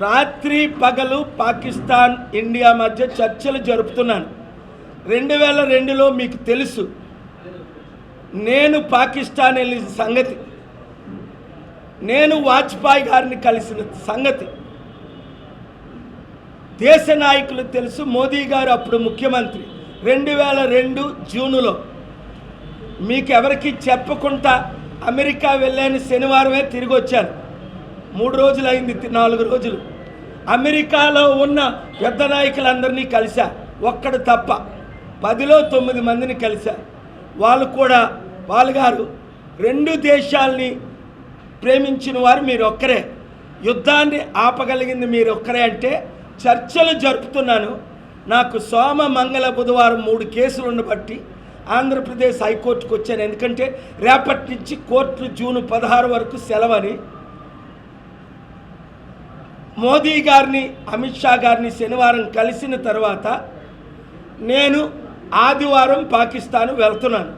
రాత్రి పగలు పాకిస్తాన్ ఇండియా మధ్య చర్చలు జరుపుతున్నాను. 2002లో మీకు తెలుసు నేను పాకిస్తాన్ వెళ్ళిన సంగతి, నేను వాజ్పేయి గారిని కలిసిన సంగతి దేశ నాయకులు తెలుసు. మోదీ గారు అప్పుడు ముఖ్యమంత్రి. 2002 జూన్లో మీకు ఎవరికి చెప్పకుండా అమెరికా వెళ్ళాను. శనివారమే తిరిగి వచ్చాను. 3 రోజులు అయింది, 4 రోజులు. అమెరికాలో ఉన్న పెద్ద నాయకులందరినీ కలిసా, ఒక్కడు తప్ప 10లో 9 మందిని కలిసా. వాళ్ళు కూడా గారు 2 దేశాలని ప్రేమించిన వారు మీరు ఒక్కరే, యుద్ధాన్ని ఆపగలిగింది మీరు ఒక్కరే అంటే చర్చలు జరుపుతున్నాను. నాకు సోమ మంగళ బుధవారం 3 కేసులు ఉండబట్టి ఆంధ్రప్రదేశ్ హైకోర్టుకు వచ్చాను. ఎందుకంటే రేపటి నుంచి కోర్టులు జూన్ 16 వరకు సెలవని. మోదీ గారిని అమిత్ షా గారిని శనివారం కలిసిన తర్వాత నేను ఆదివారం పాకిస్తాన్ వెళ్తున్నాను.